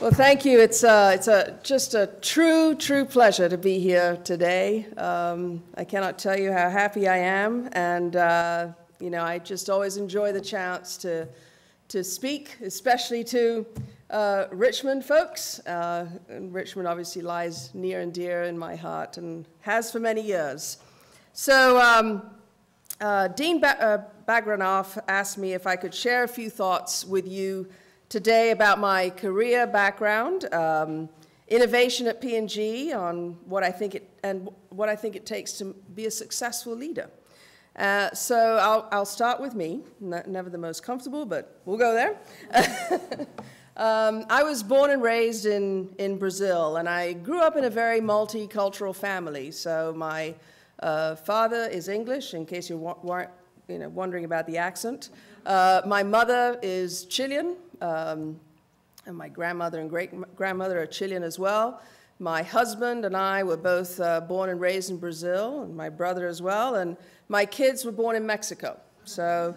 Well, thank you. It's just a true pleasure to be here today. I cannot tell you how happy I am, and I just always enjoy the chance to speak, especially to Richmond folks. And Richmond obviously lies near and dear in my heart, and has for many years. So Dean Bagranoff asked me if I could share a few thoughts with you today about my career background, innovation at P&G, on what I think it takes to be a successful leader. So I'll start with me. Never the most comfortable, but we'll go there. I was born and raised in Brazil, and I grew up in a very multicultural family. So my father is English, in case you're wondering about the accent. My mother is Chilean. And my grandmother and great-grandmother are Chilean as well. My husband and I were both born and raised in Brazil, and my brother as well, and my kids were born in Mexico. So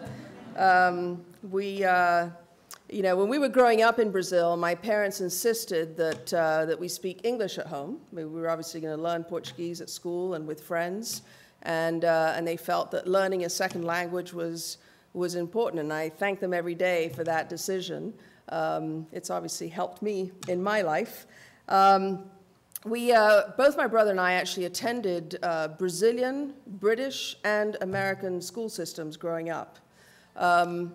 when we were growing up in Brazil, my parents insisted that we speak English at home. We were obviously going to learn Portuguese at school and with friends, and they felt that learning a second language was important, and I thank them every day for that decision. It's obviously helped me in my life. Both my brother and I actually attended Brazilian, British, and American school systems growing up. I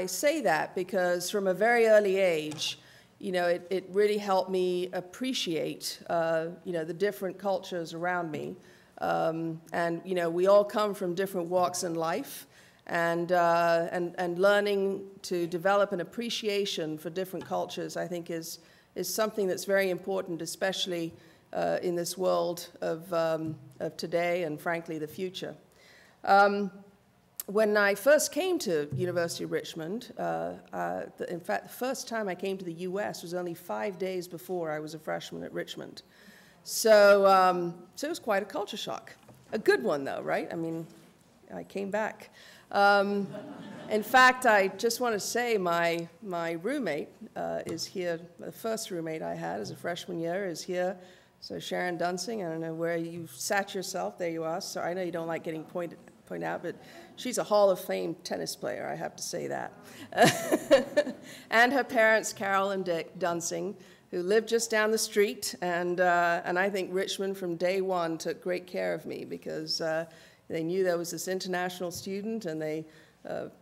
say that because from a very early age, it really helped me appreciate, the different cultures around me. We all come from different walks in life, and learning to develop an appreciation for different cultures, I think, is something that's very important, especially in this world of today and, frankly, the future. When I first came to University of Richmond, in fact, the first time I came to the U.S. was only 5 days before I was a freshman at Richmond. So it was quite a culture shock. A good one, though, right? I mean, I came back. In fact, I just want to say my roommate is here. The first roommate I had as a freshman year is here. So Sharon Dunsing, I don't know where you sat yourself. There you are. So I know you don't like getting pointed out, but she's a Hall of Fame tennis player, I have to say that. And her parents, Carol and Dick Dunsing, who lived just down the street, and I think Richmond from day one took great care of me because they knew there was this international student, and they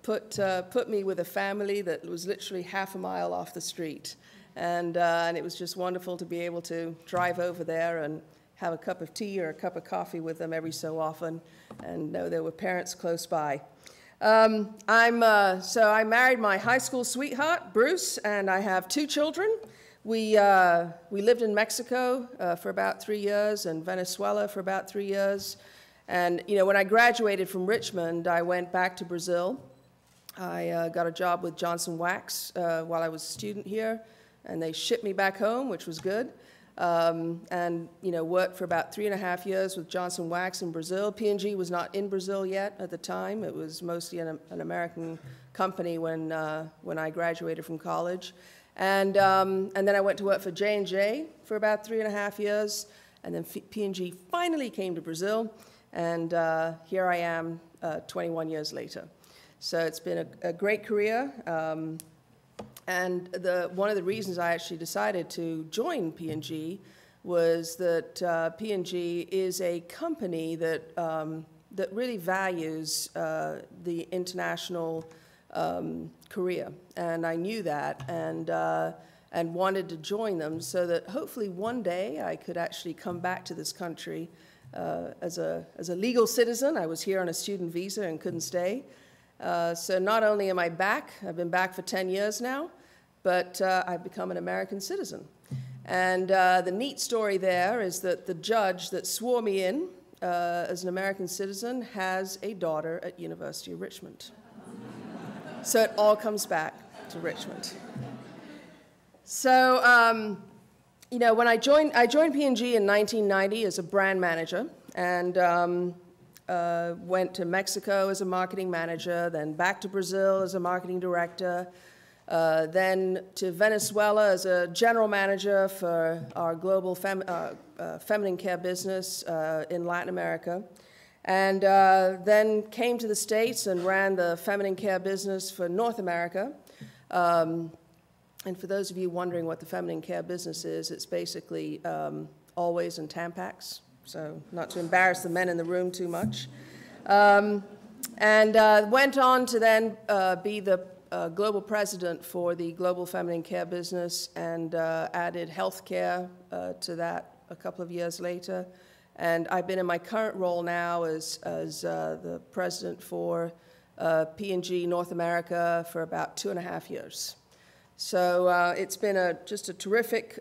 put me with a family that was literally half a mile off the street, and it was just wonderful to be able to drive over there and have a cup of tea or a cup of coffee with them every so often, and know there were parents close by. So I married my high school sweetheart, Bruce, and I have 2 children. We lived in Mexico for about 3 years and Venezuela for about 3 years. And, when I graduated from Richmond, I went back to Brazil. I got a job with Johnson Wax while I was a student here, and they shipped me back home, which was good. Worked for about 3.5 years with Johnson Wax in Brazil. P&G was not in Brazil yet at the time. It was mostly an American company when I graduated from college. And then I went to work for J&J for about 3.5 years, and then P&G finally came to Brazil, and here I am 21 years later. So it's been a great career, and one of the reasons I actually decided to join P&G was that P&G is a company that really values the international career, and I knew that, and wanted to join them so that hopefully one day I could actually come back to this country as a legal citizen. I was here on a student visa and couldn't stay. So not only am I back, I've been back for 10 years now, but I've become an American citizen. And the neat story there is that the judge that swore me in as an American citizen has a daughter at University of Richmond. So it all comes back to Richmond. So, when I joined P&G in 1990 as a brand manager, and went to Mexico as a marketing manager, then back to Brazil as a marketing director, then to Venezuela as a general manager for our global feminine care business in Latin America. And then came to the States and ran the feminine care business for North America. And for those of you wondering what the feminine care business is, it's basically Always and Tampax, so not to embarrass the men in the room too much. And went on to then be the global president for the global feminine care business, and added healthcare to that a couple of years later. And I've been in my current role now as the president for P&G North America for about 2.5 years. So it's been just a terrific,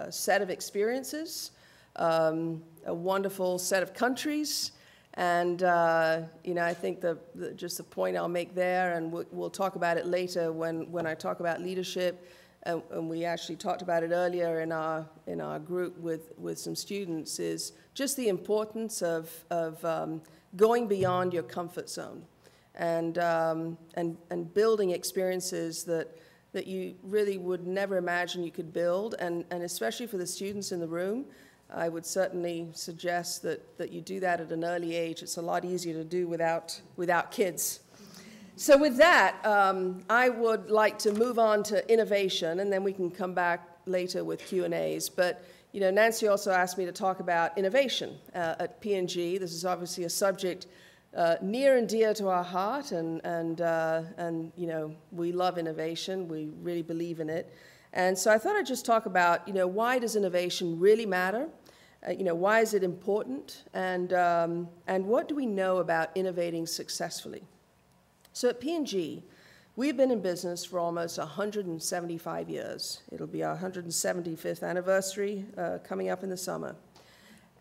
set of experiences, a wonderful set of countries, and I think just the point I'll make there, and we'll talk about it later when I talk about leadership. And we actually talked about it earlier in our group with some students, is just the importance of going beyond your comfort zone and building experiences that you really would never imagine you could build. And especially for the students in the room, I would certainly suggest that you do that at an early age. It's a lot easier to do without kids. So with that, I would like to move on to innovation, and then we can come back later with Q&As. But Nancy also asked me to talk about innovation at P&G. This is obviously a subject near and dear to our heart, and we love innovation. We really believe in it. And so I thought I'd just talk about why does innovation really matter? Why is it important? And what do we know about innovating successfully? So at P&G, we've been in business for almost 175 years. It'll be our 175th anniversary coming up in the summer.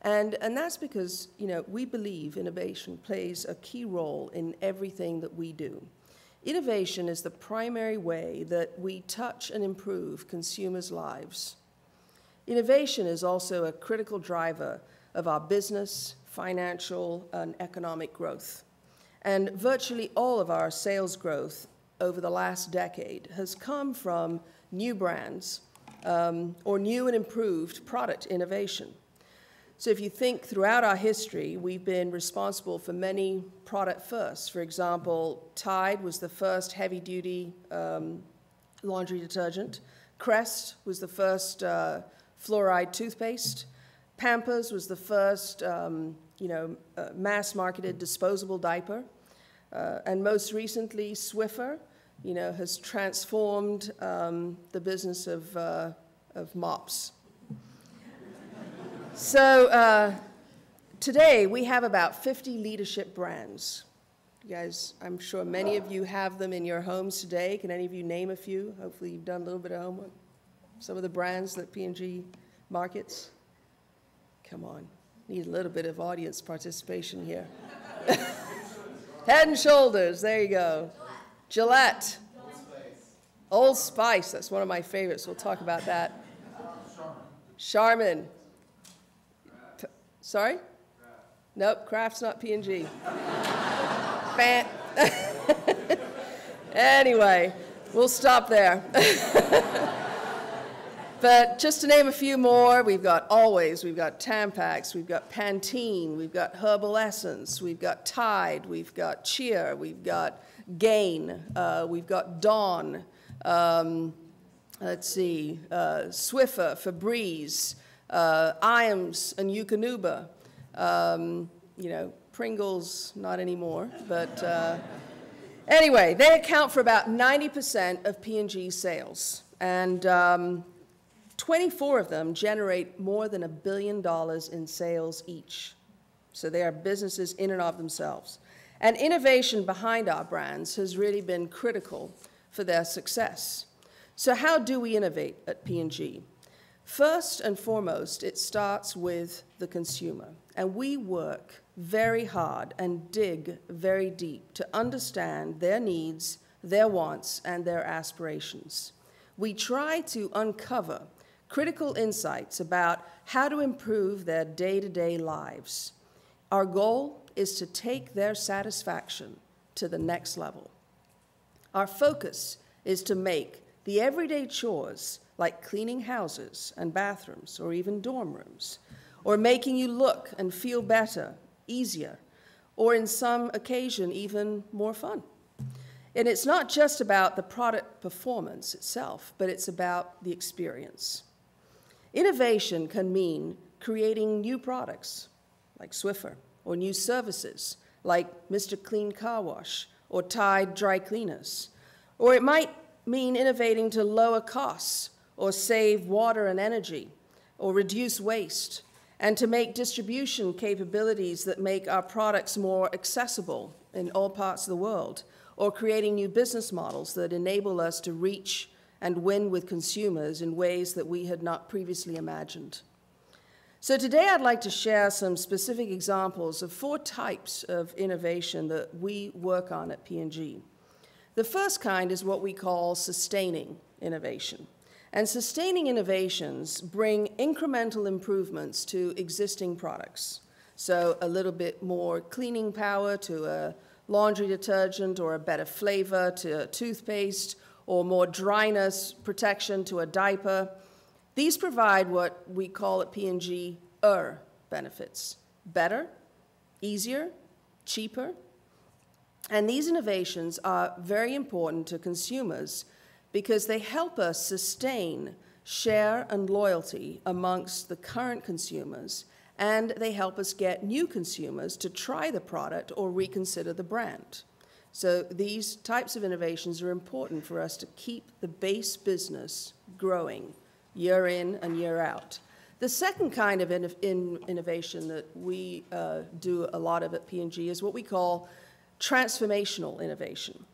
And that's because, we believe innovation plays a key role in everything that we do. Innovation is the primary way that we touch and improve consumers' lives. Innovation is also a critical driver of our business, financial, and economic growth. And virtually all of our sales growth over the last decade has come from new brands or new and improved product innovation. So if you think throughout our history, we've been responsible for many product firsts. For example, Tide was the first heavy-duty laundry detergent. Crest was the first fluoride toothpaste. Pampers was the first mass-marketed disposable diaper. And most recently, Swiffer, has transformed the business of mops. So today, we have about 50 leadership brands. You guys, I'm sure many of you have them in your homes today. Can any of you name a few? Hopefully you've done a little bit of homework. Some of the brands that P&G markets. Come on, need a little bit of audience participation here. Head and Shoulders, there you go. Gillette. Old Spice, that's one of my favorites. We'll talk about that. Charmin. Sorry? Nope, Kraft's not P&G. Anyway, we'll stop there. But just to name a few more, we've got Always, we've got Tampax, we've got Pantene, we've got Herbal Essence, we've got Tide, we've got Cheer, we've got Gain, we've got Dawn, let's see, Swiffer, Febreze, Iams, and Eukanuba. Pringles, not anymore, but anyway, they account for about 90% of P&G's sales. And 24 of them generate more than $1 billion in sales each. So they are businesses in and of themselves. And innovation behind our brands has really been critical for their success. So how do we innovate at P&G? First and foremost, it starts with the consumer. And we work very hard and dig very deep to understand their needs, their wants, and their aspirations. We try to uncover critical insights about how to improve their day-to-day lives. Our goal is to take their satisfaction to the next level. Our focus is to make the everyday chores, like cleaning houses and bathrooms or even dorm rooms, or making you look and feel better, easier, or in some occasion even more fun. And it's not just about the product performance itself, but it's about the experience. Innovation can mean creating new products, like Swiffer, or new services, like Mr. Clean Car Wash, or Tide Dry Cleaners. Or it might mean innovating to lower costs, or save water and energy, or reduce waste, and to make distribution capabilities that make our products more accessible in all parts of the world, or creating new business models that enable us to reach and win with consumers in ways that we had not previously imagined. So today I'd like to share some specific examples of 4 types of innovation that we work on at P&G. The first kind is what we call sustaining innovation. And sustaining innovations bring incremental improvements to existing products. So a little bit more cleaning power to a laundry detergent, or a better flavor to a toothpaste, or more dryness protection to a diaper. These provide what we call at P&G benefits: better, easier, cheaper. And these innovations are very important to consumers because they help us sustain share and loyalty amongst the current consumers, and they help us get new consumers to try the product or reconsider the brand. So these types of innovations are important for us to keep the base business growing year in and year out. The second kind of innovation that we do a lot of at P&G is what we call transformational innovation.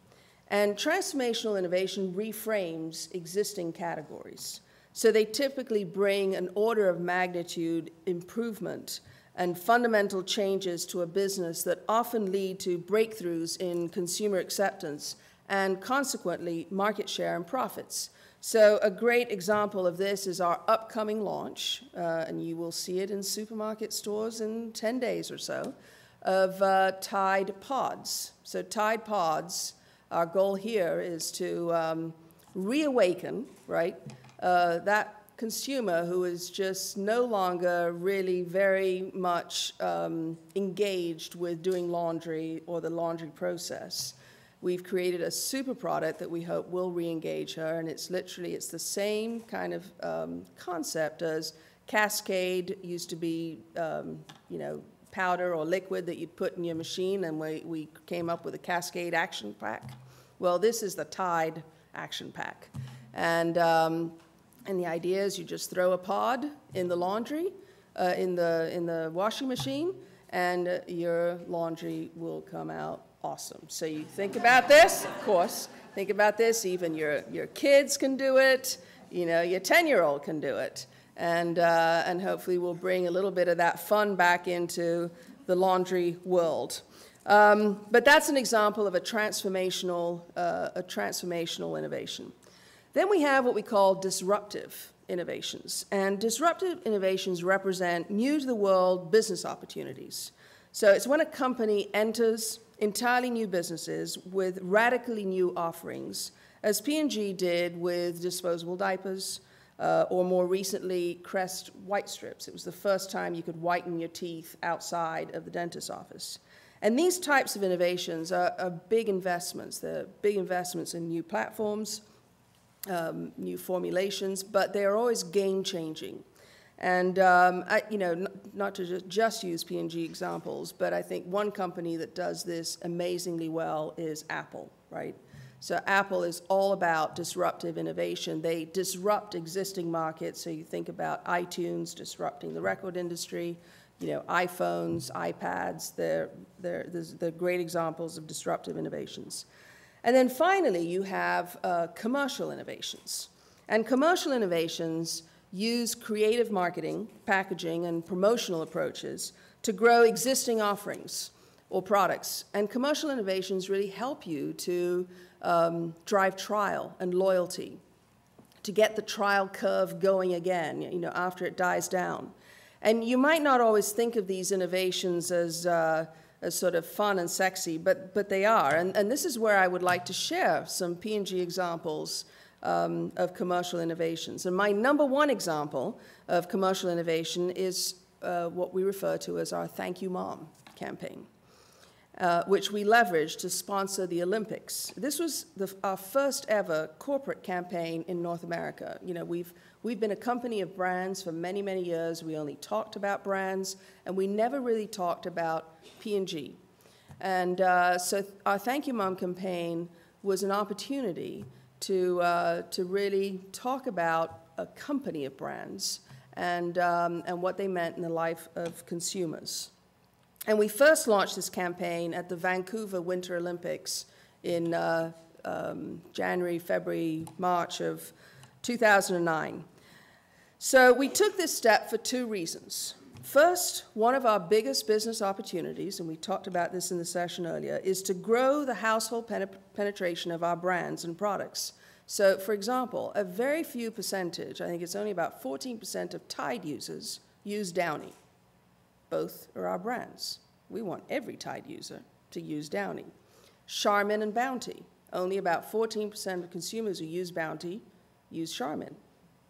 And transformational innovation reframes existing categories. So they typically bring an order of magnitude improvement and fundamental changes to a business that often lead to breakthroughs in consumer acceptance and consequently market share and profits. So a great example of this is our upcoming launch, and you will see it in supermarket stores in 10 days or so, of Tide Pods. So Tide Pods, our goal here is to reawaken, right, that consumer who is just no longer really very much engaged with doing laundry or the laundry process. We've created a super product that we hope will re-engage her, and it's the same kind of concept as Cascade used to be, powder or liquid that you'd put in your machine, and we came up with a Cascade Action Pack. Well, this is the Tide Action Pack. And the idea is you just throw a pod in the laundry, in the washing machine, and your laundry will come out awesome. So you think about this, of course, think about this, even your kids can do it, your 10-year-old can do it. And hopefully we'll bring a little bit of that fun back into the laundry world. But that's an example of a transformational innovation. Then we have what we call disruptive innovations. And disruptive innovations represent new-to-the-world business opportunities. So it's when a company enters entirely new businesses with radically new offerings, as P&G did with disposable diapers, or more recently, Crest white strips. It was the first time you could whiten your teeth outside of the dentist's office. And these types of innovations are big investments. They're big investments in new platforms, new formulations, but they are always game-changing. And, not to just use P&G examples, but I think one company that does this amazingly well is Apple, right? So Apple is all about disruptive innovation. They disrupt existing markets. So you think about iTunes disrupting the record industry, iPhones, iPads, they're great examples of disruptive innovations. And then finally, you have commercial innovations. And commercial innovations use creative marketing, packaging, and promotional approaches to grow existing offerings or products. And commercial innovations really help you to drive trial and loyalty, to get the trial curve going again, after it dies down. And you might not always think of these innovations as sort of fun and sexy, but they are. And this is where I would like to share some P&G examples of commercial innovations. And my number one example of commercial innovation is what we refer to as our Thank You Mom campaign, which we leveraged to sponsor the Olympics. This was our first ever corporate campaign in North America. You know, we've been a company of brands for many, many years. We only talked about brands, and we never really talked about P&G. And so our Thank You Mom campaign was an opportunity to really talk about a company of brands and what they meant in the life of consumers. And we first launched this campaign at the Vancouver Winter Olympics in January, February, March of 2009. So we took this step for two reasons. First, one of our biggest business opportunities, and we talked about this in the session earlier, is to grow the household penetration of our brands and products. So, for example, a very few percentage, I think it's only about 14% of Tide users use Downy. Both are our brands. We want every Tide user to use Downy. Charmin and Bounty. Only about 14% of consumers who use Bounty use Charmin.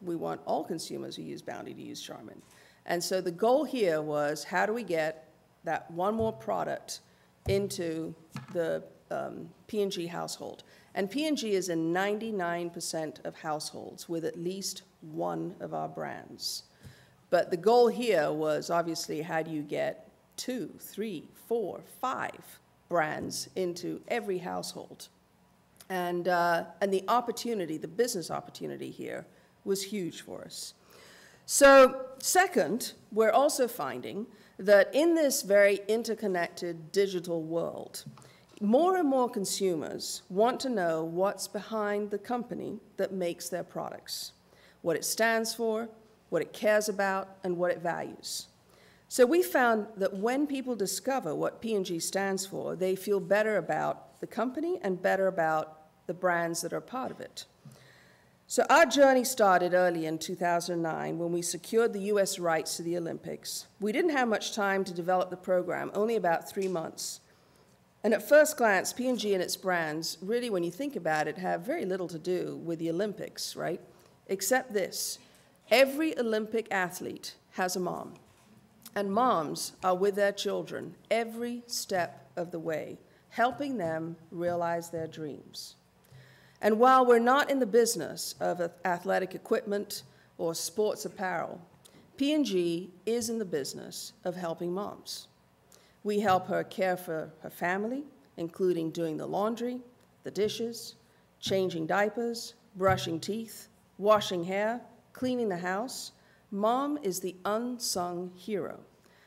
We want all consumers who use Bounty to use Charmin. And so the goal here was, how do we get that one more product into the P&G household? And P&G is in 99% of households with at least one of our brands. But the goal here was, obviously, how do you get 2, 3, 4, 5 brands into every household? And the opportunity, the business opportunity here, was huge for us. So, second, we're also finding that in this very interconnected digital world, more and more consumers want to know what's behind the company that makes their products, what it stands for, what it cares about, and what it values. So we found that when people discover what P&G stands for, they feel better about the company and better about the brands that are part of it. So our journey started early in 2009 when we secured the US rights to the Olympics. We didn't have much time to develop the program, only about 3 months. And at first glance, P&G and its brands, really, when you think about it, have very little to do with the Olympics, right? Except this: every Olympic athlete has a mom, and moms are with their children every step of the way, helping them realize their dreams. And while we're not in the business of athletic equipment or sports apparel, P&G is in the business of helping moms. We help her care for her family, including doing the laundry, the dishes, changing diapers, brushing teeth, washing hair, cleaning the house. Mom is the unsung hero.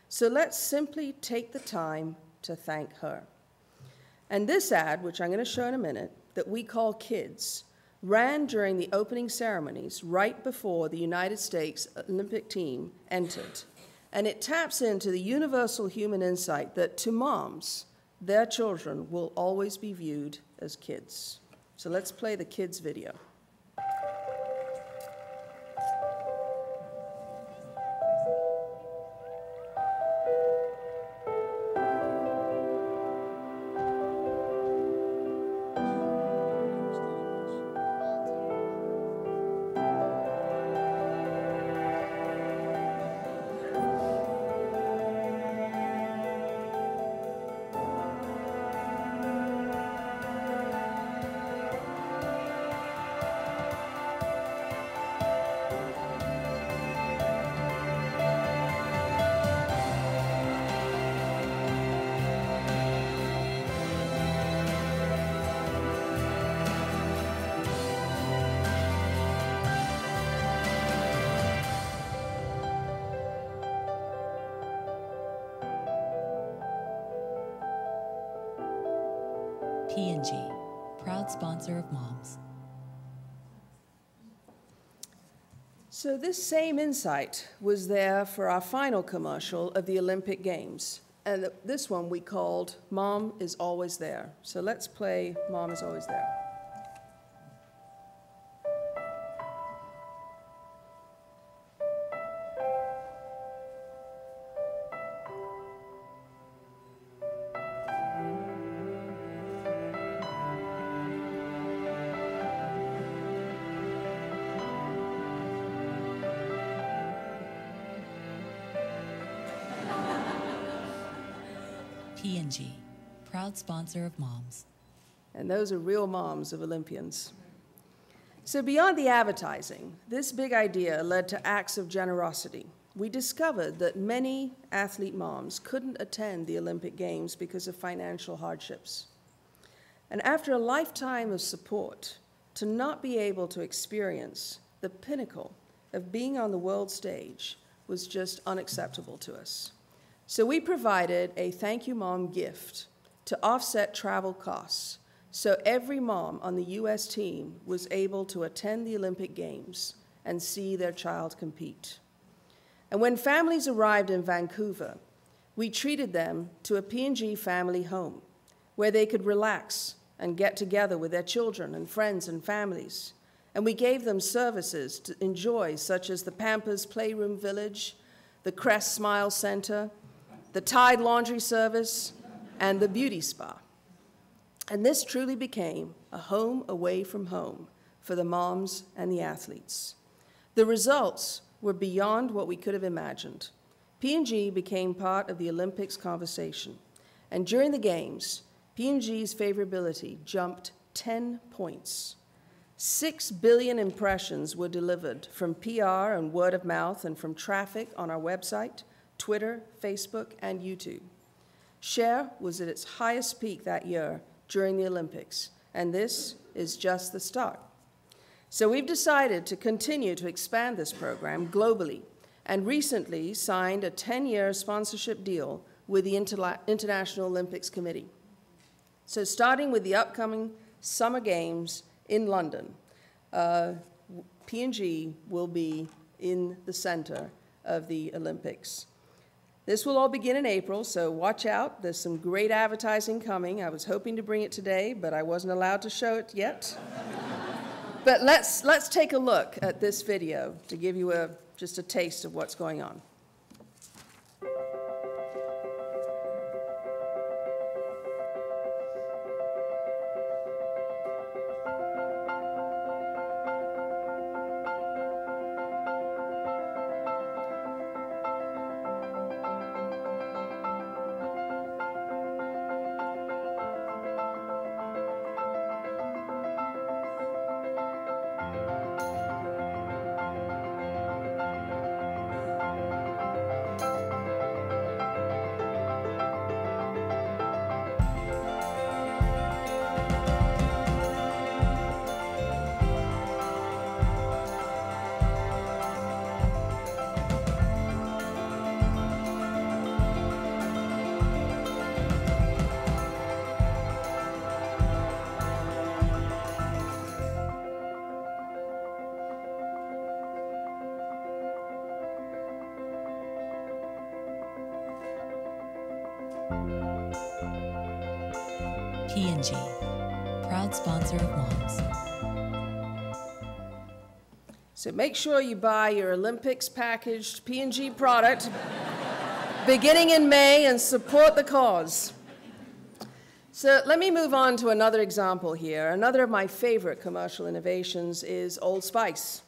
So let's simply take the time to thank her. And this ad, which I'm going to show in a minute, that we call Kids, ran during the opening ceremonies right before the United States Olympic team entered. And it taps into the universal human insight that to moms, their children will always be viewed as kids. So let's play the Kids video. P&G, proud sponsor of moms. So this same insight was there for our final commercial of the Olympic Games. And this one we called Mom is Always There. So let's play Mom is Always There. P&G, proud sponsor of moms. And those are real moms of Olympians. So beyond the advertising, this big idea led to acts of generosity. We discovered that many athlete moms couldn't attend the Olympic Games because of financial hardships. And after a lifetime of support, to not be able to experience the pinnacle of being on the world stage was just unacceptable to us. So we provided a Thank You Mom gift to offset travel costs, so every mom on the US team was able to attend the Olympic Games and see their child compete. And when families arrived in Vancouver, we treated them to a P&G family home where they could relax and get together with their children and friends and families. And we gave them services to enjoy, such as the Pampers Playroom Village, the Crest Smile Center, the Tide Laundry Service, and the Beauty Spa. And this truly became a home away from home for the moms and the athletes. The results were beyond what we could have imagined. P&G became part of the Olympics conversation. And during the Games, P&G's favorability jumped 10 points. 6 billion impressions were delivered from PR and word of mouth and from traffic on our website, Twitter, Facebook, and YouTube. Share was at its highest peak that year during the Olympics, and this is just the start. So we've decided to continue to expand this program globally and recently signed a 10-year sponsorship deal with the International Olympics Committee. So starting with the upcoming Summer Games in London, P&G will be in the center of the Olympics. This will all begin in April, so watch out. There's some great advertising coming. I was hoping to bring it today, but I wasn't allowed to show it yet. But let's take a look at this video to give you just a taste of what's going on. P&G, proud sponsor of moms. So make sure you buy your Olympics packaged P&G product beginning in May and support the cause. So let me move on to another example here. Another of my favorite commercial innovations is Old Spice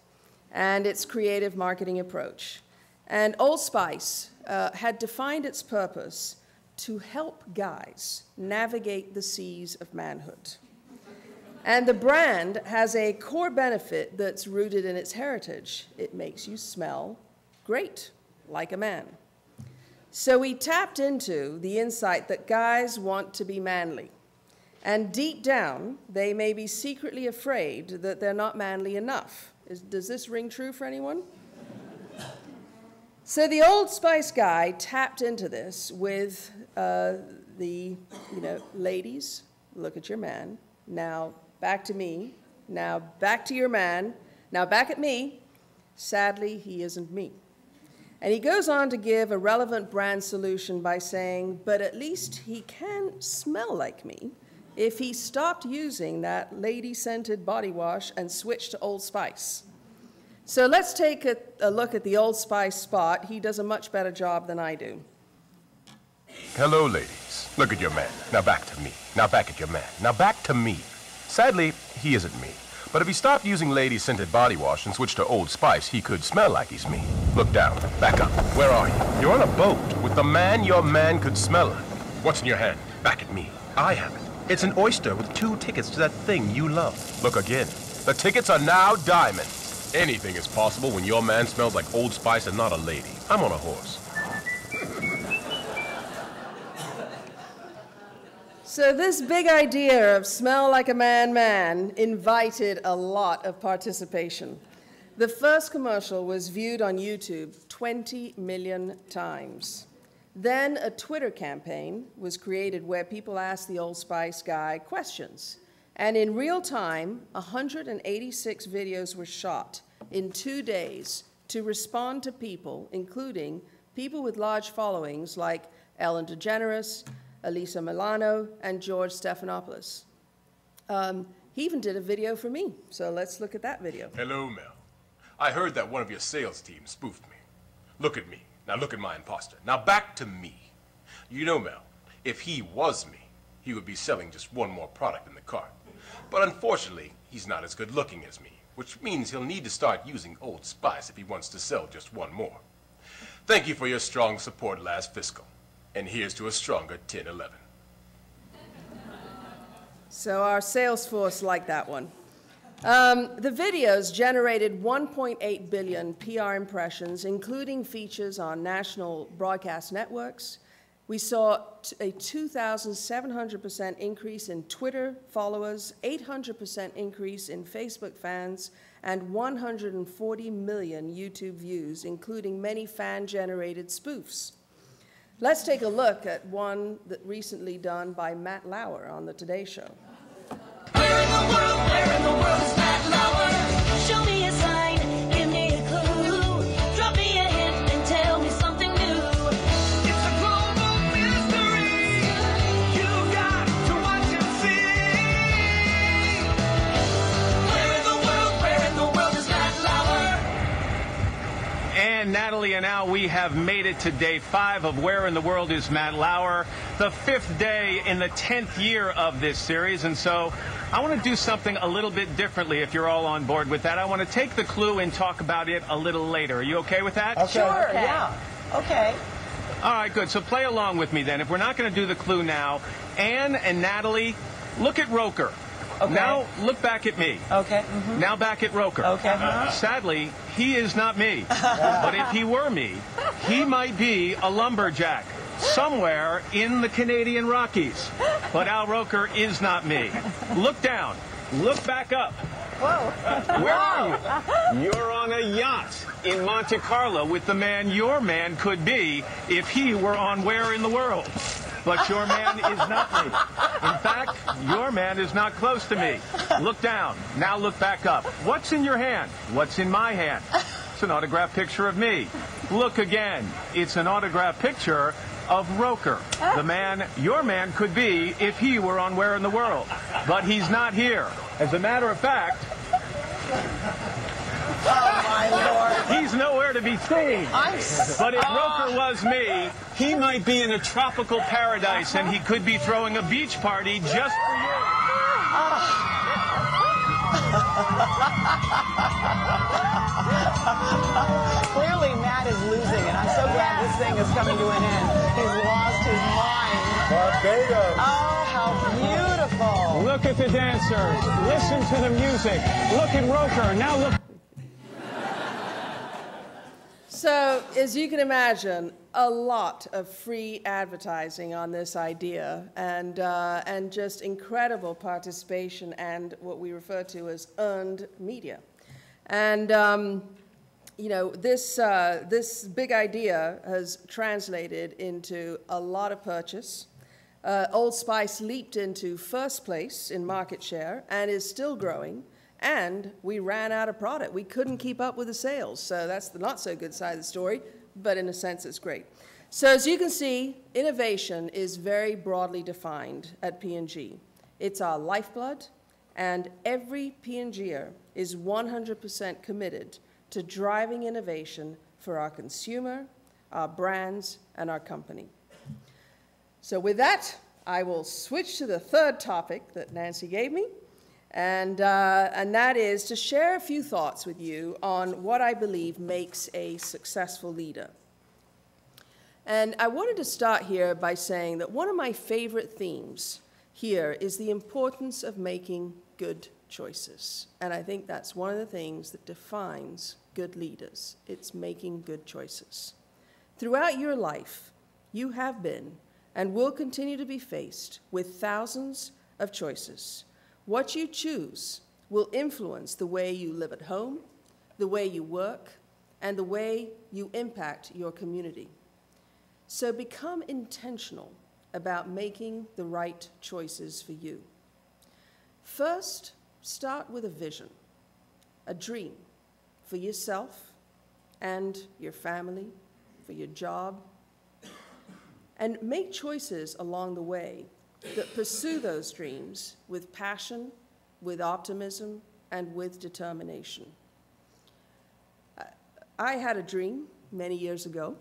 and its creative marketing approach. And Old Spice had defined its purpose to help guys navigate the seas of manhood. And the brand has a core benefit that's rooted in its heritage. It makes you smell great, like a man. So we tapped into the insight that guys want to be manly. And deep down, they may be secretly afraid that they're not manly enough. Does this ring true for anyone? So the Old Spice guy tapped into this with ladies, look at your man. Now back to me. Now back to your man. Now back at me. Sadly, he isn't me. And he goes on to give a relevant brand solution by saying, but at least he can smell like me if he stopped using that lady-scented body wash and switched to Old Spice. So let's take a look at the Old Spice spot. He does a much better job than I do. Hello, ladies. Look at your man. Now back to me. Now back at your man. Now back to me. Sadly, he isn't me. But if he stopped using lady-scented body wash and switched to Old Spice, he could smell like he's me. Look down. Back up. Where are you? You're on a boat with the man your man could smell like. What's in your hand? Back at me. I have it. It's an oyster with 2 tickets to that thing you love. Look again. The tickets are now diamonds. Anything is possible when your man smells like Old Spice and not a lady. I'm on a horse. So this big idea of smell like a man invited a lot of participation. The first commercial was viewed on YouTube 20 million times. Then a Twitter campaign was created where people asked the Old Spice guy questions. And in real time, 186 videos were shot in 2 days to respond to people, including people with large followings like Ellen DeGeneres, Elisa Milano, and George Stephanopoulos. He even did a video for me, so let's look at that video. Hello, Mel. I heard that one of your sales team spoofed me. Look at me. Now look at my imposter. Now back to me. You know, Mel, if he was me, he would be selling just one more product in the cart. But unfortunately, he's not as good looking as me, which means he'll need to start using Old Spice if he wants to sell just one more. Thank you for your strong support last fiscal. And here's to a stronger 10-11. So our sales force liked that one. The videos generated 1.8 billion PR impressions, including features on national broadcast networks. We saw a 2,700% increase in Twitter followers, 800% increase in Facebook fans, and 140 million YouTube views, including many fan-generated spoofs. Let's take a look at one that recently done by Matt Lauer on the Today Show. Where in the world is Matt Lauer? Show me a sign, give me a clue. Drop me a hint and tell me something new. It's a global mystery. You got to watch and see. Where in the world is Matt Lauer? And Natalie and Al, we have made it to day 5 of Where in the World is Matt Lauer, the 5th day in the 10th year of this series. And so I want to do something a little bit differently if you're all on board with that. I want to take the clue and talk about it a little later. Are you okay with that? Okay. Sure, yeah. Okay. All right, good. So play along with me then. If we're not going to do the clue now, Anne and Natalie, look at Roker. Okay. Now look back at me. Okay. Now back at Roker. Okay. Sadly, he is not me. But if he were me, he might be a lumberjack somewhere in the Canadian Rockies. But Al Roker is not me. Look down. Look back up. Whoa. Where are you? You're on a yacht in Monte Carlo with the man your man could be if he were on Where in the World. But your man is not me. In fact, your man is not close to me. Look down. Now look back up. What's in your hand? What's in my hand? It's an autographed picture of me. Look again. It's an autographed picture of Roker, the man your man could be if he were on Where in the World. But he's not here. As a matter of fact, Oh, my Lord. he's nowhere to be seen. But if Roker was me, he might be in a tropical paradise and he could be throwing a beach party just for you. Clearly, Matt is losing, and I'm so glad this thing is coming to an end. He's lost his mind. Barbados. Oh, how beautiful. Look at the dancers. Listen to the music. Look at Roker. Now look. So, as you can imagine, a lot of free advertising on this idea, and just incredible participation and what we refer to as earned media. And you know, this big idea has translated into a lot of purchase. Old Spice leaped into first place in market share and is still growing. And we ran out of product. We couldn't keep up with the sales. So that's the not so good side of the story, but in a sense it's great. So as you can see, innovation is very broadly defined at P&G. It's our lifeblood, and every P&G'er is 100% committed to driving innovation for our consumer, our brands, and our company. So with that, I will switch to the third topic that Nancy gave me. And that is to share a few thoughts with you on what I believe makes a successful leader. And I wanted to start here by saying that one of my favorite themes here is the importance of making good choices. And I think that's one of the things that defines good leaders. It's making good choices. Throughout your life, you have been and will continue to be faced with thousands of choices. What you choose will influence the way you live at home, the way you work, and the way you impact your community. So become intentional about making the right choices for you. First, start with a vision, a dream for yourself and your family, for your job, and make choices along the way that pursue those dreams with passion, with optimism, and with determination. I had a dream many years ago,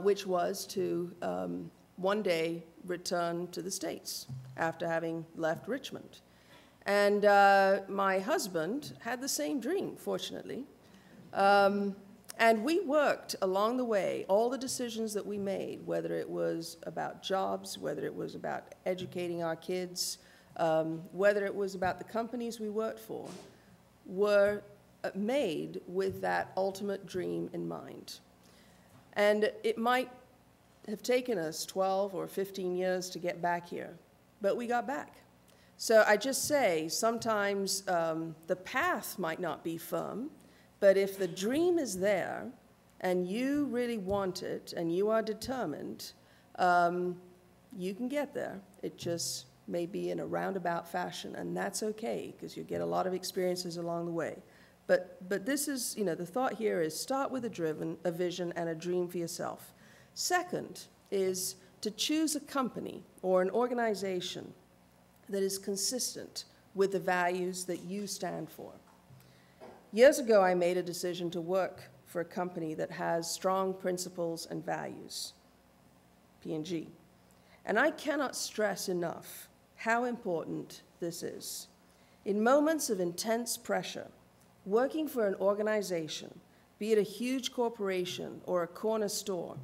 which was to one day return to the States after having left Richmond. And my husband had the same dream, fortunately. And we worked along the way, all the decisions that we made, whether it was about jobs, whether it was about educating our kids, whether it was about the companies we worked for, were made with that ultimate dream in mind. And it might have taken us 12 or 15 years to get back here, but we got back. So I just say, sometimes the path might not be firm, but if the dream is there and you really want it and you are determined, you can get there. It just may be in a roundabout fashion, and that's okay, because you get a lot of experiences along the way. But this is, the thought here is start with a vision and a dream for yourself. Second is to choose a company or an organization that is consistent with the values that you stand for. Years ago, I made a decision to work for a company that has strong principles and values, P&G. And I cannot stress enough how important this is. In moments of intense pressure, working for an organization, be it a huge corporation or a corner store,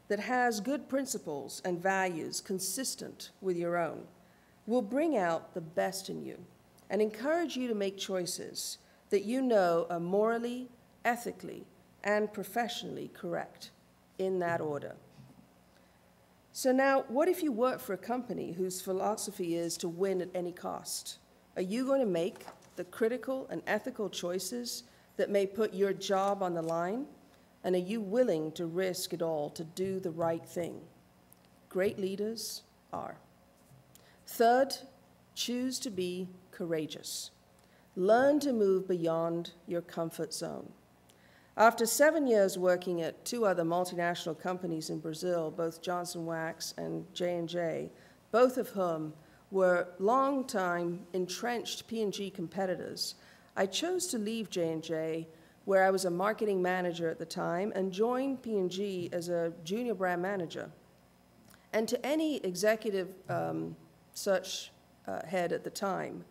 that has good principles and values consistent with your own, will bring out the best in you and encourage you to make choices that you know are morally, ethically, and professionally correct, in that order. So now, what if you work for a company whose philosophy is to win at any cost? Are you going to make the critical and ethical choices that may put your job on the line? And are you willing to risk it all to do the right thing? Great leaders are. Third, choose to be courageous. Learn to move beyond your comfort zone. After 7 years working at 2 other multinational companies in Brazil, both Johnson Wax and J&J, both of whom were long-time entrenched P&G competitors, I chose to leave J&J, where I was a marketing manager at the time, and joined P&G as a junior brand manager. And to any executive search head at the time,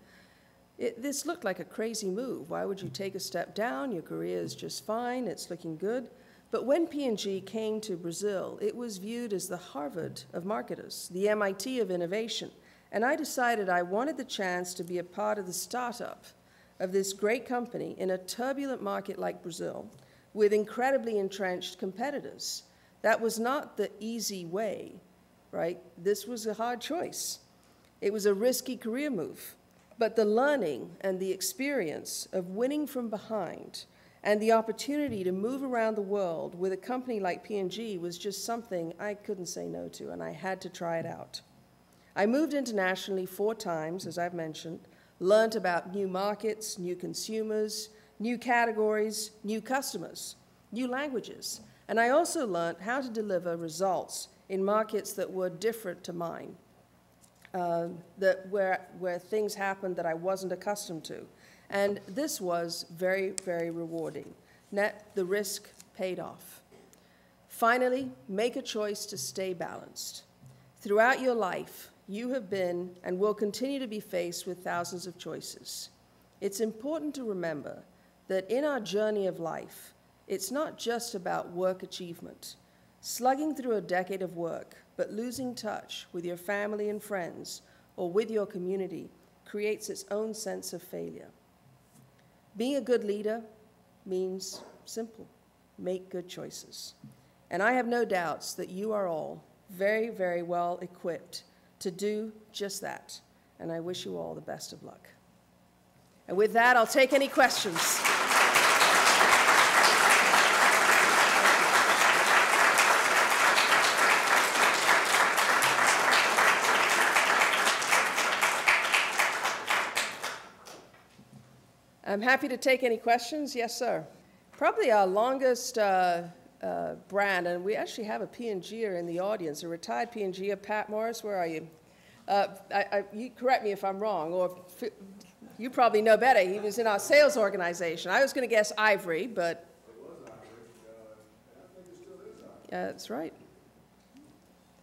this looked like a crazy move. Why would you take a step down? Your career is just fine. It's looking good. But when P&G came to Brazil, it was viewed as the Harvard of marketers, the MIT of innovation. And I decided I wanted the chance to be a part of the startup of this great company in a turbulent market like Brazil with incredibly entrenched competitors. That was not the easy way, right? This was a hard choice. It was a risky career move. But the learning and the experience of winning from behind and the opportunity to move around the world with a company like P&G was just something I couldn't say no to, and I had to try it out. I moved internationally 4 times, as I've mentioned, learned about new markets, new consumers, new categories, new customers, new languages. And I also learned how to deliver results in markets that were different to mine. Where things happened that I wasn't accustomed to. And this was very, very rewarding. The risk paid off. Finally, make a choice to stay balanced. Throughout your life, you have been and will continue to be faced with thousands of choices. It's important to remember that in our journey of life, it's not just about work achievement. Slugging through a decade of work, but losing touch with your family and friends or with your community creates its own sense of failure. Being a good leader means simple: make good choices. And I have no doubts that you are all very, very well equipped to do just that. And I wish you all the best of luck. And with that, I'll take any questions. I'm happy to take any questions. Yes, sir. Probably our longest brand, and we actually have a P&G'er in the audience, a retired P&G'er. Pat Morris, where are you? You correct me if I'm wrong, or you probably know better. He was in our sales organization. I was going to guess Ivory, but... It was Ivory, and I think it still is Ivory. That's right.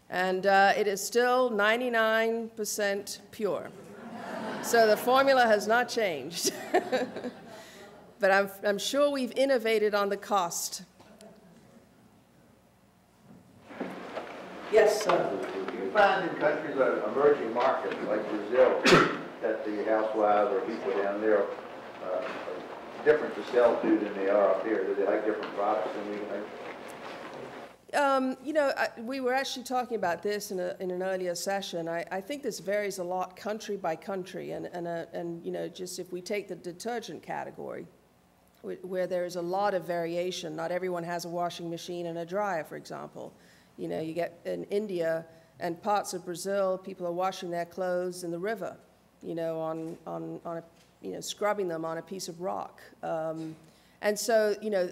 And it is still 99% pure. So the formula has not changed. But I'm sure we've innovated on the cost. Yes, sir. Do you find in countries like emerging markets like Brazil that the housewives or people down there are different to sell to than they are up here? Do they like different products than we like? You know, we were actually talking about this in an earlier session. I think this varies a lot country by country, and you know, just if we take the detergent category, where there is a lot of variation. Not everyone has a washing machine and a dryer, for example. You know, you get in India and parts of Brazil, people are washing their clothes in the river, you know, on a, you know, scrubbing them on a piece of rock. And so, you know,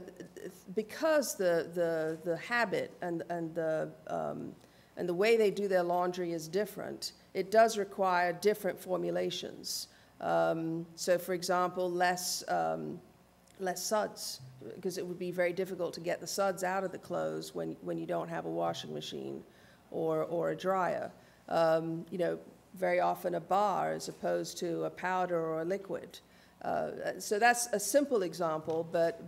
because the habit and the way they do their laundry is different, it does require different formulations. So, for example, less suds, because it would be very difficult to get the suds out of the clothes when you don't have a washing machine or a dryer. You know, very often a bar as opposed to a powder or a liquid. So that's a simple example, but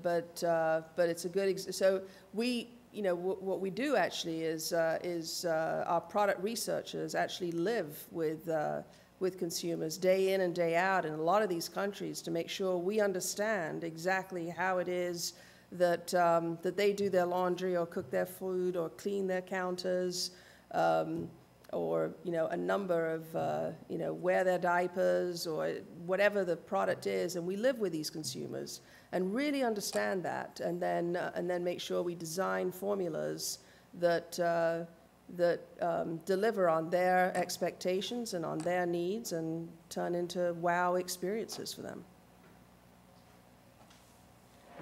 it's a good. So we, you know, what we do actually is our product researchers actually live with consumers day in and day out in a lot of these countries to make sure we understand exactly how it is that that they do their laundry or cook their food or clean their counters. Or, you know, a number of, you know, wear their diapers or whatever the product is. And we live with these consumers and really understand that, and then make sure we design formulas that, deliver on their expectations and on their needs and turn into wow experiences for them.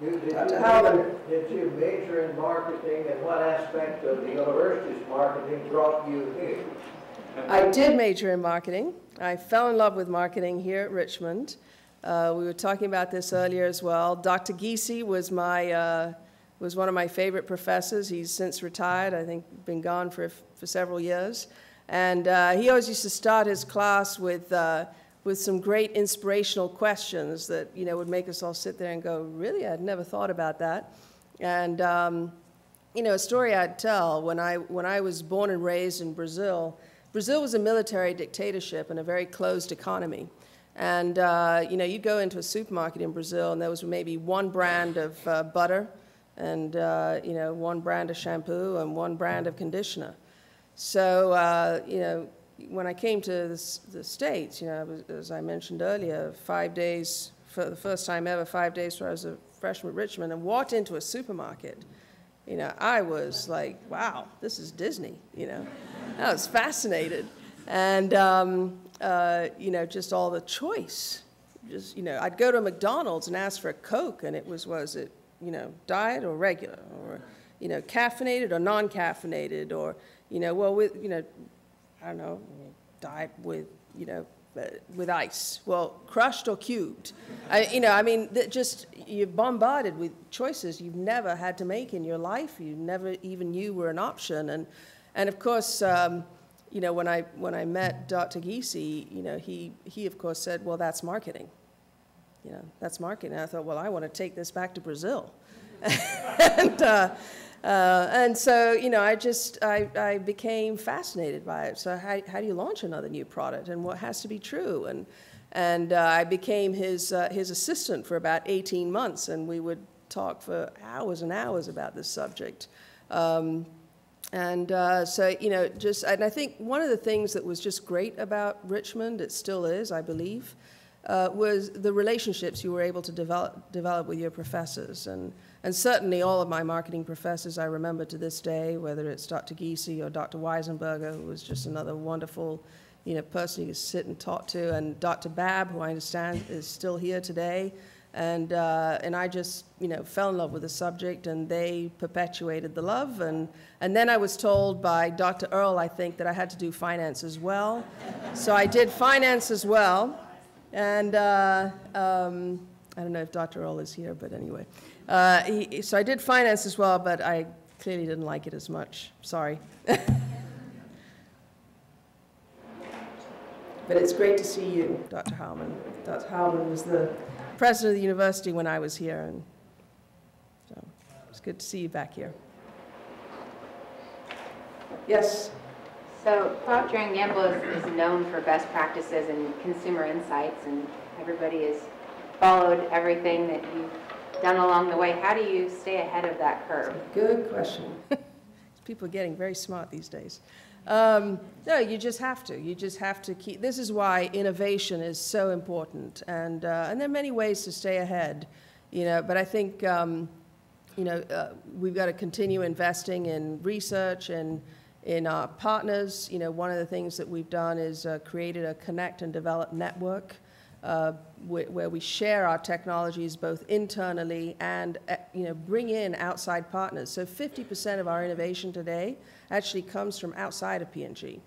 Did you major in marketing, and what aspect of the university's marketing brought you here? I did major in marketing. I fell in love with marketing here at Richmond. We were talking about this earlier as well. Dr. Giese was one of my favorite professors. He's since retired. I think been gone for several years. And he always used to start his class with some great inspirational questions that, you know, would make us all sit there and go, really? I'd never thought about that. And, you know, a story I'd tell, when I was born and raised in Brazil, Brazil was a military dictatorship and a very closed economy. And, you know, you'd go into a supermarket in Brazil and there was maybe one brand of butter and, you know, one brand of shampoo and one brand of conditioner. So, you know, when I came to the States, you know, as I mentioned earlier, 5 days, for the first time ever, 5 days where I was a freshman at Richmond, and walked into a supermarket, you know, I was like, wow, this is Disney, you know. I was fascinated. And, you know, just all the choice. Just, you know, I'd go to a McDonald's and ask for a Coke, and it was it, you know, diet or regular, or, you know, caffeinated or non-caffeinated, or, you know, well, with, you know, I don't know, diet with, you know, with ice. Well, crushed or cubed. You know, I mean, just, you're bombarded with choices you've never had to make in your life. You never even knew were an option. And of course, you know, when I met Dr. Giese, you know, he of course said, well, that's marketing. You know, that's marketing. And I thought, well, I want to take this back to Brazil. And so, you know, I became fascinated by it. So how do you launch another new product, and what has to be true? And I became his assistant for about 18 months, and we would talk for hours and hours about this subject. So, you know, and I think one of the things that was just great about Richmond, it still is, I believe, was the relationships you were able to develop with your professors. And certainly all of my marketing professors I remember to this day, whether it's Dr. Giese or Dr. Weisenberger, who was just another wonderful, you know, person you could sit and talk to, and Dr. Babb, who I understand is still here today. And I just, you know, fell in love with the subject, and they perpetuated the love. And then I was told by Dr. Earl, I think, that I had to do finance as well. So I did finance as well. And I don't know if Dr. Earl is here, but anyway. So I did finance as well, but I clearly didn't like it as much. Sorry. But it's great to see you, Dr. Howman. Dr. Howman was the president of the university when I was here, and so it's good to see you back here. Yes? So Procter & Gamble is known for best practices and consumer insights, and everybody has followed everything that you've done along the way. How do you stay ahead of that curve? Good question. People are getting very smart these days. No, you just have to. You just have to keep. This is why innovation is so important, and there are many ways to stay ahead, you know. But I think you know, we've got to continue investing in research and in our partners. You know, one of the things that we've done is created a connect and develop network where we share our technologies both internally and you know, bring in outside partners. So 50% of our innovation today actually comes from outside of P&G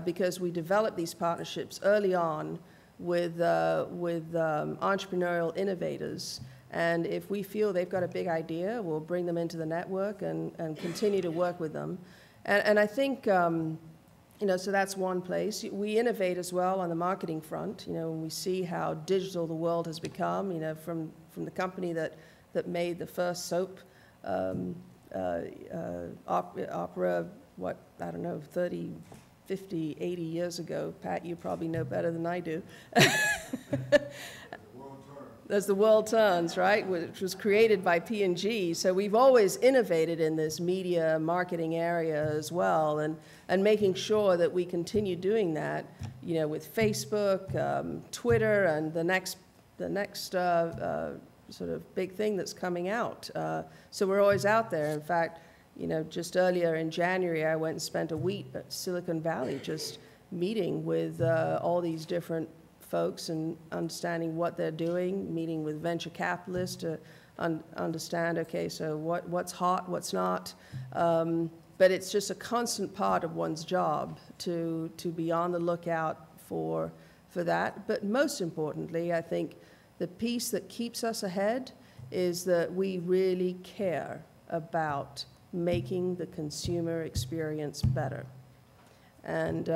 because we develop these partnerships early on with entrepreneurial innovators. And if we feel they've got a big idea, we'll bring them into the network and continue to work with them. And I think, you know, so that's one place. We innovate as well on the marketing front. You know, when we see how digital the world has become, you know, from the company that made the first soap opera, what, I don't know, 30, 50, 80 years ago. Pat, you probably know better than I do. As the World Turns, right, which was created by P&G. So we've always innovated in this media marketing area as well, and making sure that we continue doing that, you know, with Facebook, Twitter, and the next sort of big thing that's coming out. So we're always out there. In fact, you know, just earlier in January, I went and spent a week at Silicon Valley just meeting with all these different folks and understanding what they're doing, meeting with venture capitalists to understand, okay, so what's hot, what's not. But it's just a constant part of one's job to be on the lookout for that. But most importantly, I think the piece that keeps us ahead is that we really care about making the consumer experience better. And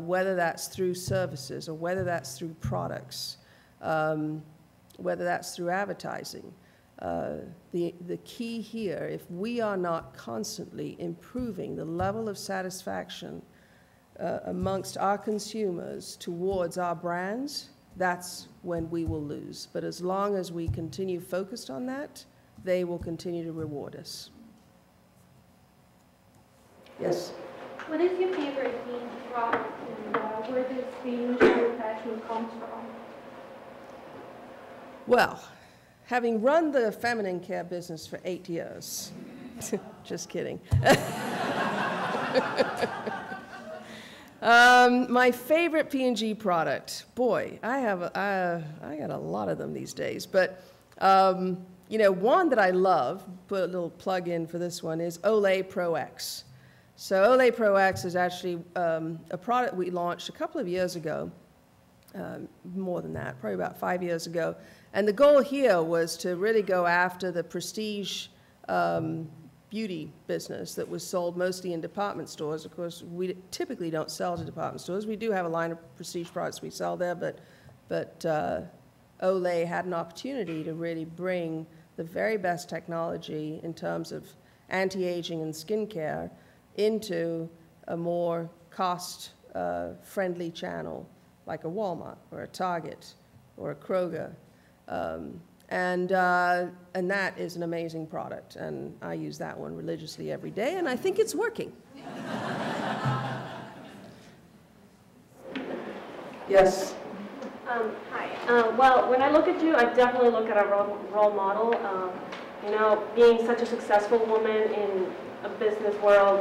whether that's through services or whether that's through products, whether that's through advertising, the key here, if we are not constantly improving the level of satisfaction amongst our consumers towards our brands, that's when we will lose. But as long as we continue focused on that, they will continue to reward us. Yes? What is your favorite P&G product, and where does the initial attachment come from? Well, having run the feminine care business for 8 years, just kidding. My favorite P&G product, boy, I got a lot of them these days, but you know, one that I love, put a little plug in for this one, is Olay Pro-X. So Olay Pro-X is actually a product we launched a couple of years ago, more than that, probably about 5 years ago. And the goal here was to really go after the prestige beauty business that was sold mostly in department stores. Of course, we typically don't sell to department stores. We do have a line of prestige products we sell there, but Olay had an opportunity to really bring the very best technology in terms of anti-aging and skincare into a more cost-friendly channel, like a Walmart or a Target or a Kroger. And that is an amazing product, and I use that one religiously every day, and I think it's working. Yes? Hi. Well, when I look at you, I definitely look at a role model. You know, being such a successful woman in a business world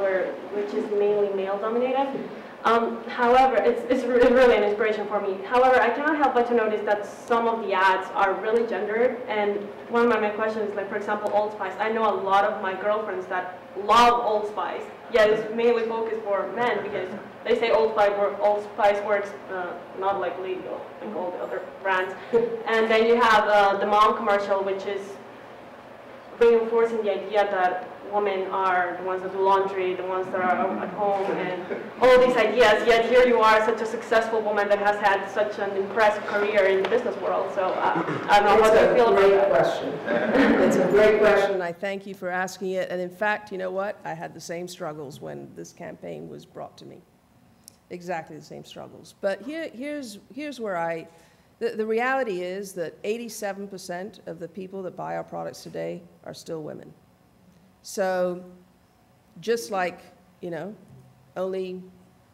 which is mainly male-dominated. However, it's really an inspiration for me. However, I cannot help but to notice that some of the ads are really gendered. And one of my questions is, like, for example, Old Spice. I know a lot of my girlfriends that love Old Spice, yet it's mainly focused for men because they say Old Spice works not like legal, like all the other brands. And then you have the mom commercial, which is reinforcing the idea that women are the ones that do laundry, the ones that are at home, and all these ideas. Yet here you are, such a successful woman that has had such an impressive career in the business world. So I don't know how you feel about that. It's a great question, and I thank you for asking it. And in fact, you know what? I had the same struggles when this campaign was brought to me. Exactly the same struggles. But here's where the reality is that 87% of the people that buy our products today are still women. So just like, you know, only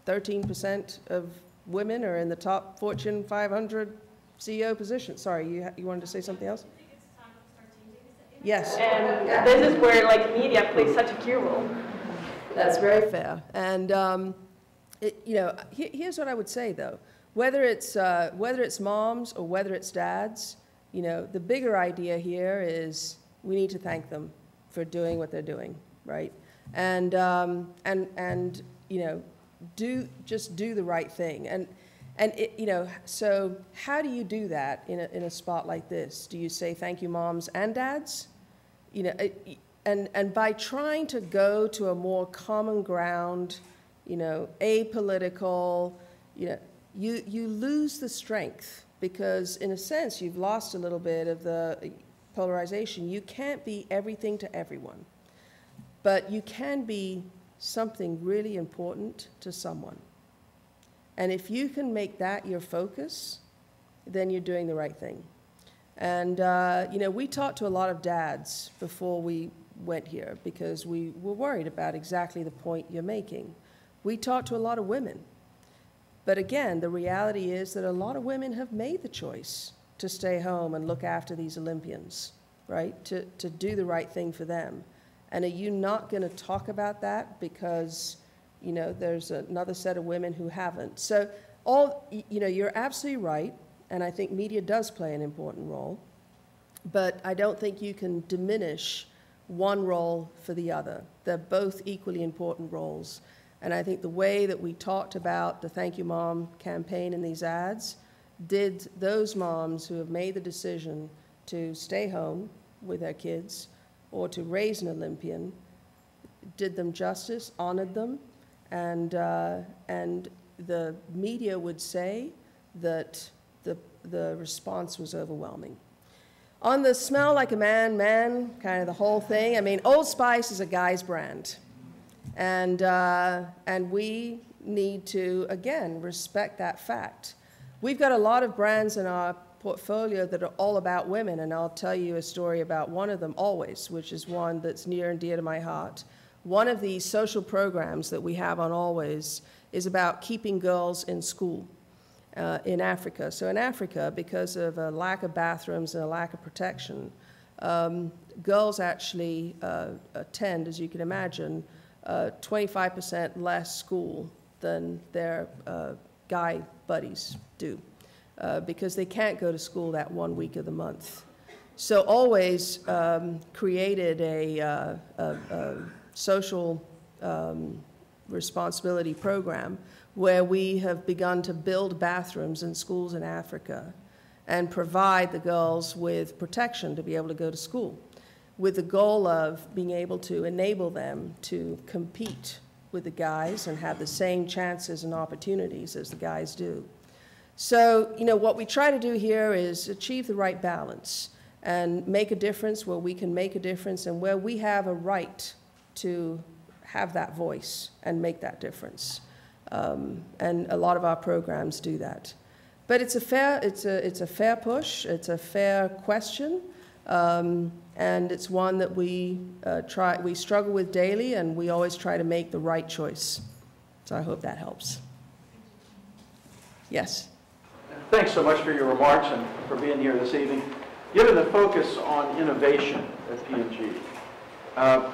13% of women are in the top Fortune 500 CEO positions. Sorry, you wanted to say something else? Yes. And this is where, like, media plays such a key role. That's very fair. And, you know, here's what I would say, though. Whether it's moms or whether it's dads, you know, the bigger idea here is we need to thank them for doing what they're doing, right? And you know, just do the right thing. And it, you know, so how do you do that in a spot like this? Do you say thank you, moms and dads? You know, and by trying to go to a more common ground, you know, apolitical, you know, you lose the strength because in a sense you've lost a little bit of the polarization. You can't be everything to everyone, but you can be something really important to someone. And if you can make that your focus, then you're doing the right thing. And, you know, we talked to a lot of dads before we went here because we were worried about exactly the point you're making. We talked to a lot of women. But again, the reality is that a lot of women have made the choice to stay home and look after these Olympians, right? To do the right thing for them. And are you not going to talk about that because, you know, there's another set of women who haven't? So you know, you're absolutely right, and I think media does play an important role, but I don't think you can diminish one role for the other. They're both equally important roles. And I think the way that we talked about the Thank You Mom campaign in these ads did those moms who have made the decision to stay home with their kids or to raise an Olympian, did them justice, honored them, and the media would say that the response was overwhelming. On the smell like a man, kind of the whole thing, I mean, Old Spice is a guy's brand. And we need to, again, respect that fact. We've got a lot of brands in our portfolio that are all about women, and I'll tell you a story about one of them, Always, which is one that's near and dear to my heart. One of the social programs that we have on Always is about keeping girls in school in Africa. So in Africa, because of a lack of bathrooms and a lack of protection, girls actually attend, as you can imagine, 25% less school than their guy buddies do because they can't go to school that 1 week of the month. So Always created a social responsibility program where we have begun to build bathrooms in schools in Africa and provide the girls with protection to be able to go to school, with the goal of being able to enable them to compete with the guys and have the same chances and opportunities as the guys do. So, you know, what we try to do here is achieve the right balance and make a difference where we can make a difference and where we have a right to have that voice and make that difference. And a lot of our programs do that. But it's a fair push, it's a fair question, and it's one that we struggle with daily, and we always try to make the right choice. So I hope that helps. Yes? Thanks so much for your remarks and for being here this evening. Given the focus on innovation at P&G,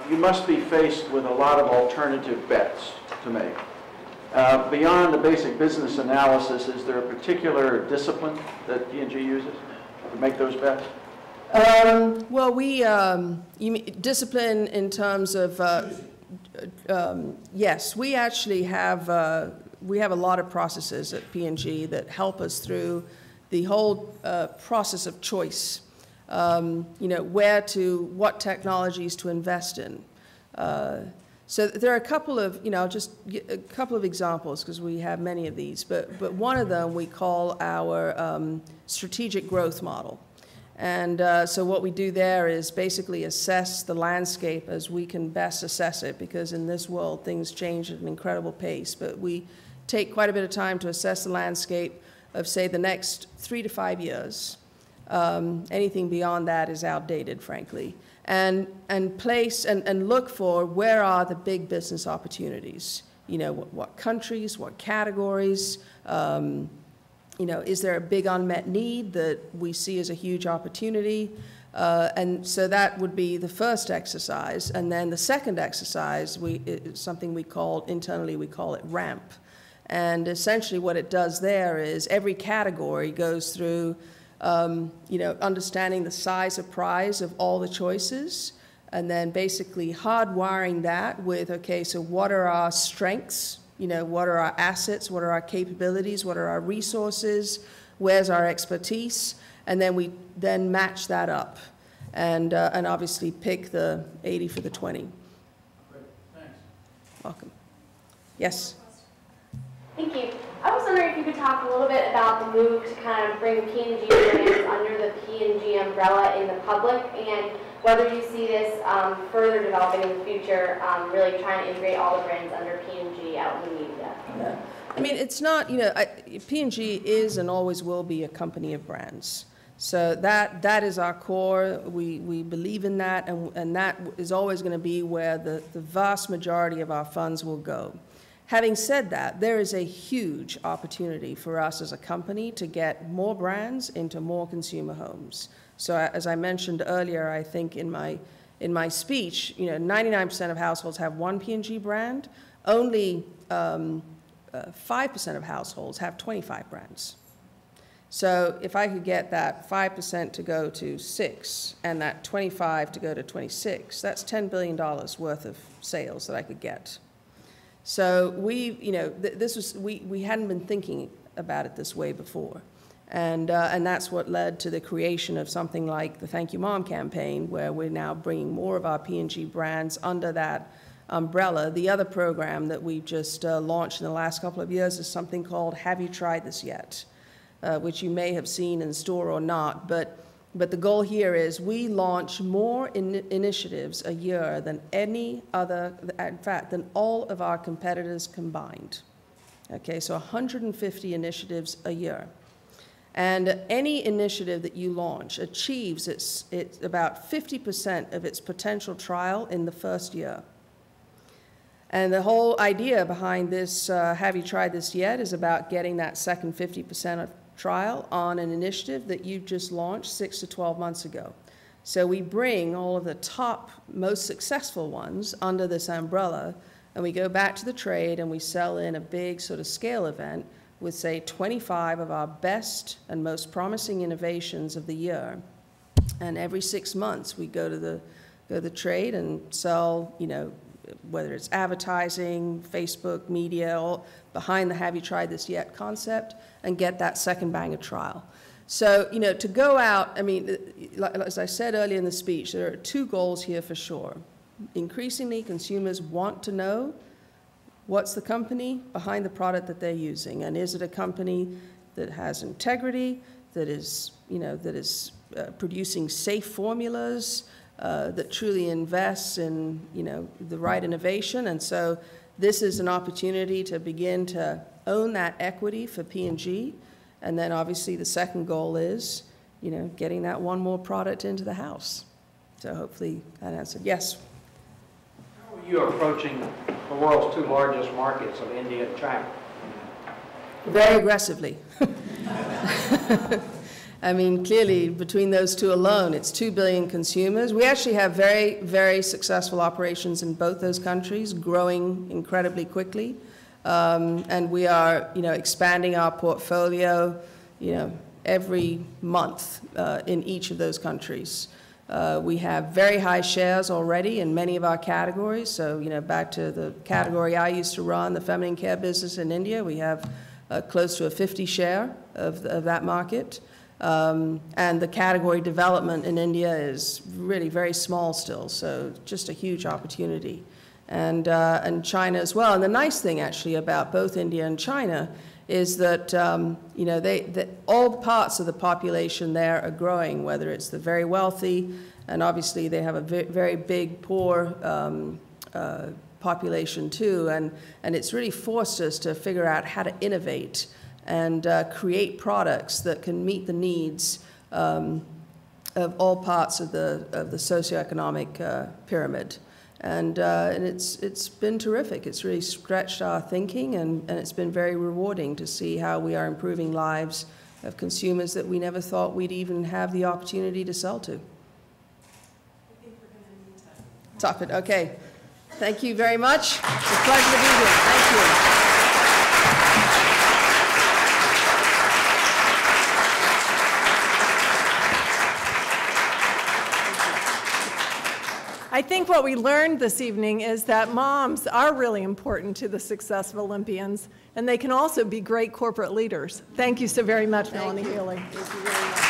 you must be faced with a lot of alternative bets to make. Beyond the basic business analysis, is there a particular discipline that P&G uses to make those bets? Well, you mean discipline in terms of, yes, we actually have, we have a lot of processes at P&G that help us through the whole process of choice. You know, what technologies to invest in. So there are a couple of, you know, just a couple of examples, because we have many of these, but one of them we call our strategic growth model. And so what we do there is basically assess the landscape as we can best assess it, because in this world things change at an incredible pace. But we take quite a bit of time to assess the landscape of, say, the next 3 to 5 years. Anything beyond that is outdated, frankly. And place and look for where are the big business opportunities. You know, what countries, what categories, you know, is there a big unmet need that we see as a huge opportunity? And so that would be the first exercise. And then the second exercise, is something we call, internally we call it RAMP. And essentially what it does there is every category goes through you know, understanding the size of prize of all the choices, and then basically hardwiring that with, okay, so what are our strengths? You know, what are our assets? What are our capabilities? What are our resources? Where's our expertise? And then we then match that up, and obviously pick the 80 for the 20. Great, thanks. Welcome. Yes? Thank you. I was wondering if you could talk a little bit about the move to kind of bring P&G brands under the P&G umbrella in the public, and whether you see this further developing in the future, really trying to integrate all the brands under P&G out in the media. Yeah. I mean, it's not, you know, P&G is and always will be a company of brands. So that is our core. We believe in that, and that is always going to be where the vast majority of our funds will go. Having said that, there is a huge opportunity for us as a company to get more brands into more consumer homes. So as I mentioned earlier, I think in my speech, you know, 99% of households have one P&G brand. Only 5% of households have 25 brands. So if I could get that 5% to go to 6 and that 25 to go to 26, that's $10 billion worth of sales that I could get. So you know, we hadn't been thinking about it this way before. And that's what led to the creation of something like the Thank You Mom campaign, where we're now bringing more of our P&G brands under that umbrella. The other program that we've just launched in the last couple of years is something called Have You Tried This Yet? Which you may have seen in store or not, but the goal here is we launch more initiatives a year than any other, in fact, than all of our competitors combined. Okay, so 150 initiatives a year. And any initiative that you launch achieves it's about 50% of its potential trial in the first year. And the whole idea behind this, Have You Tried This Yet, is about getting that second 50% of trial on an initiative that you just launched 6 to 12 months ago. So we bring all of the top, most successful ones under this umbrella, and we go back to the trade and we sell in a big sort of scale event with, say, 25 of our best and most promising innovations of the year. And every 6 months we go to the trade and sell, you know, whether it's advertising, Facebook, media, all behind the Have You Tried This Yet concept, and get that second bang of trial. So, you know, to go out, I mean, as I said earlier in the speech, there are 2 goals here for sure. Increasingly, consumers want to know what's the company behind the product that they're using, and is it a company that has integrity, that is, you know, that is producing safe formulas, that truly invests in, the right innovation. And so this is an opportunity to begin to own that equity for P&G. And then obviously the second goal is, getting that one more product into the house. So hopefully that answered. Yes? How are you approaching the world's two largest markets of India and China? Very aggressively. I mean, clearly, between those two alone, it's 2 billion consumers. We actually have very, very successful operations in both those countries, growing incredibly quickly. And we are, expanding our portfolio, every month in each of those countries. We have very high shares already in many of our categories. So, back to the category I used to run, the feminine care business in India, we have close to a 50 share of that market. And the category development in India is really very small still, so just a huge opportunity. And China as well. And the nice thing actually about both India and China is that, all parts of the population there are growing, whether it's the very wealthy, and obviously they have a very big poor population too, and it's really forced us to figure out how to innovate and create products that can meet the needs of all parts of the socioeconomic pyramid. And it's been terrific. It's really stretched our thinking, and it's been very rewarding to see how we are improving lives of consumers that we never thought we'd even have the opportunity to sell to. I think we're going to need to stop it. Okay. Thank you very much. It's a pleasure to be here. Thank you. I think what we learned this evening is that moms are really important to the success of Olympians, and they can also be great corporate leaders. Thank you so very much, Melanie Healey. Thank you very much.